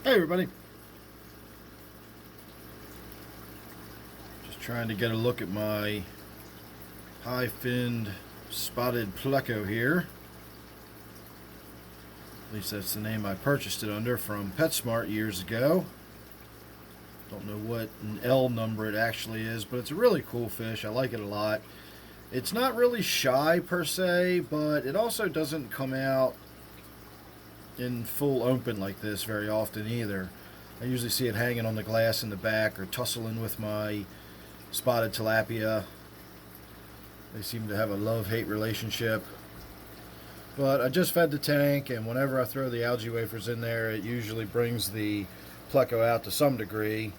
Hey everybody, just trying to get a look at my high-finned spotted pleco here. At least that's the name I purchased it under from PetSmart years ago. Don't know what an L number it actually is, but it's a really cool fish. I like it a lot. It's not really shy per se, but it also doesn't come out in full open like this very often either. I usually see it hanging on the glass in the back or tussling with my spotted tilapia. They seem to have a love-hate relationship. But I just fed the tank, and whenever I throw the algae wafers in there, it usually brings the pleco out to some degree.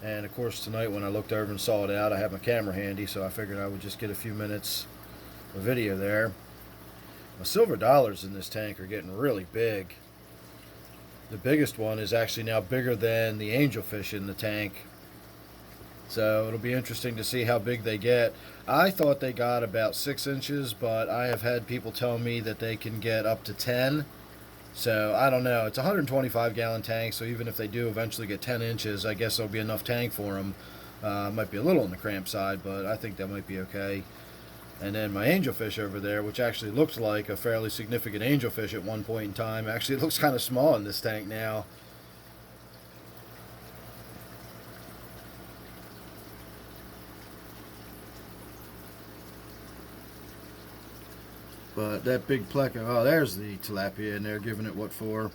And of course tonight when I looked over and saw it out, I have my camera handy, so I figured I would just get a few minutes of video there. My silver dollars in this tank are getting really big. The biggest one is actually now bigger than the angelfish in the tank. So it'll be interesting to see how big they get. I thought they got about 6 inches, but I have had people tell me that they can get up to 10. So I don't know. It's a 125 gallon tank, so even if they do eventually get 10 inches, I guess there'll be enough tank for them. Might be a little on the cramp side, but I think that might be okay. And then my angelfish over there, which actually looked like a fairly significant angelfish at one point in time. Actually, it looks kind of small in this tank now. But that big pleco, oh, there's the tilapia, and they're giving it what for.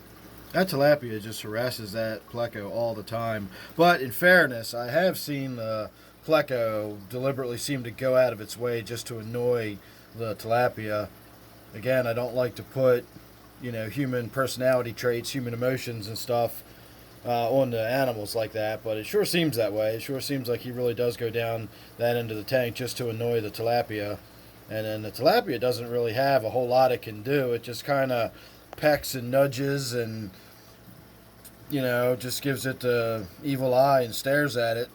That tilapia just harasses that pleco all the time. But in fairness, I have seen the pleco deliberately seem to go out of its way just to annoy the tilapia. Again, I don't like to put, human personality traits, human emotions and stuff on the animals like that, but it sure seems that way. It sure seems like he really does go down that end of the tank just to annoy the tilapia. And then the tilapia doesn't really have a whole lot it can do. It just kind of pecks and nudges and, just gives it the evil eye and stares at it.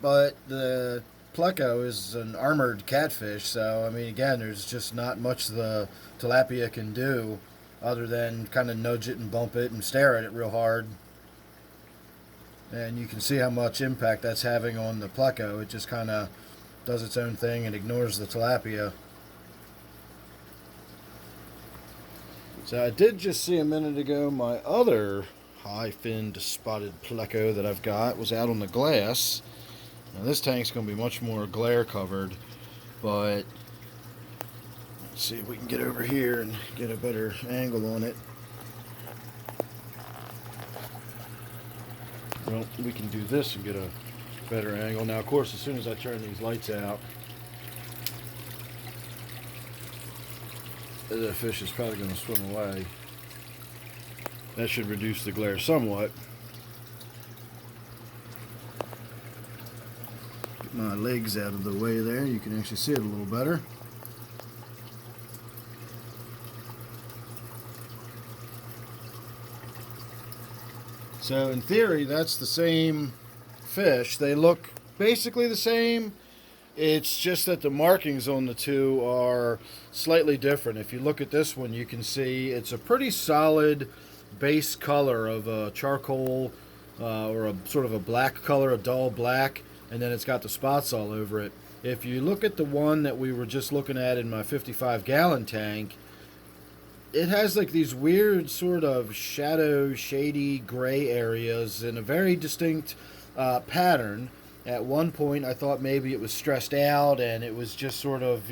But the pleco is an armored catfish, so, I mean, again, there's just not much the tilapia can do other than kind of nudge it and bump it and stare at it real hard. And you can see how much impact that's having on the pleco. It just kind of does its own thing and ignores the tilapia. So I did just see a minute ago my other high-finned spotted pleco that I've got was out on the glass. Now this tank's going to be much more glare covered, but let's see if we can get over here and get a better angle on it. Well, we can do this and get a better angle. Now, of course, as soon as I turn these lights out, the fish is probably going to swim away. That should reduce the glare somewhat. Get my legs out of the way there. You can actually see it a little better. So in theory, that's the same fish. They look basically the same. It's just that the markings on the two are slightly different. If you look at this one, you can see it's a pretty solid base color of a charcoal or a sort of a black color, a dull black, and then it's got the spots all over it. If you look at the one that we were just looking at in my 55 gallon tank, it has like these weird sort of shadow, shady gray areas in a very distinct pattern. At one point, I thought maybe it was stressed out and it was just sort of,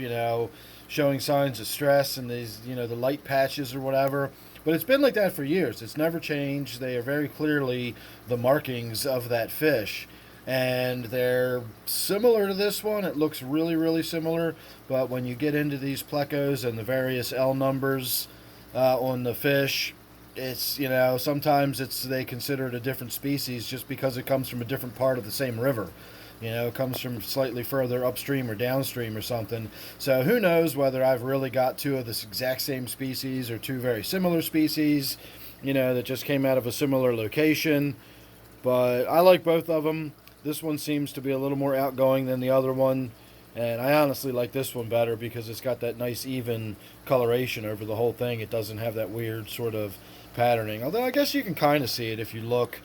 showing signs of stress and these, the light patches or whatever. But it's been like that for years. It's never changed. They are very clearly the markings of that fish. And they're similar to this one. It looks really, really similar. But when you get into these plecos and the various L numbers on the fish, it's, sometimes they consider it a different species just because it comes from a different part of the same river. It comes from slightly further upstream or downstream or something. So who knows whether I've really got two of this exact same species or two very similar species, that just came out of a similar location. But I like both of them. This one seems to be a little more outgoing than the other one. And I honestly like this one better because it's got that nice even coloration over the whole thing. It doesn't have that weird sort of patterning. Although I guess you can kind of see it if you look.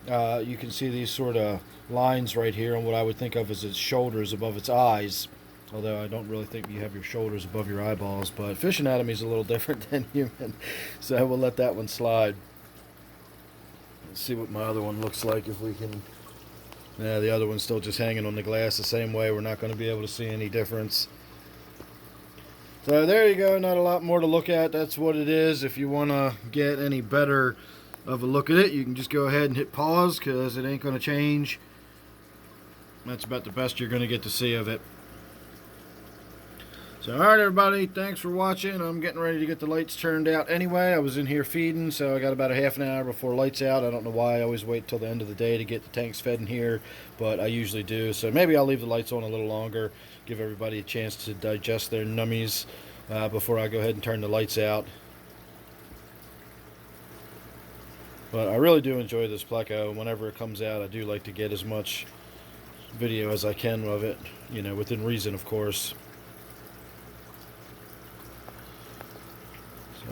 You can see these sort of lines right here on what I would think of as its shoulders above its eyes. Although I don't really think you have your shoulders above your eyeballs. But fish anatomy is a little different than human. So we'll let that one slide. Let's see what my other one looks like if we can. Yeah, the other one's still just hanging on the glass the same way. We're not going to be able to see any difference. So there you go. Not a lot more to look at. That's what it is. If you want to get any better of a look at it, you can just go ahead and hit pause because it ain't going to change. That's about the best you're going to get to see of it. So alright everybody, thanks for watching. I'm getting ready to get the lights turned out anyway. I was in here feeding, so I got about a half an hour before lights out. I don't know why I always wait till the end of the day to get the tanks fed in here, but I usually do. So maybe I'll leave the lights on a little longer, give everybody a chance to digest their nummies before I go ahead and turn the lights out. But I really do enjoy this pleco. Whenever it comes out, I do like to get as much video as I can of it, you know, within reason, of course.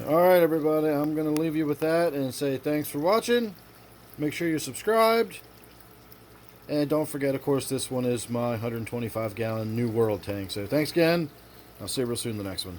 Alright everybody, I'm going to leave you with that and say thanks for watching. Make sure you're subscribed. And don't forget, of course, this one is my 125 gallon New World tank. So thanks again. I'll see you real soon in the next one.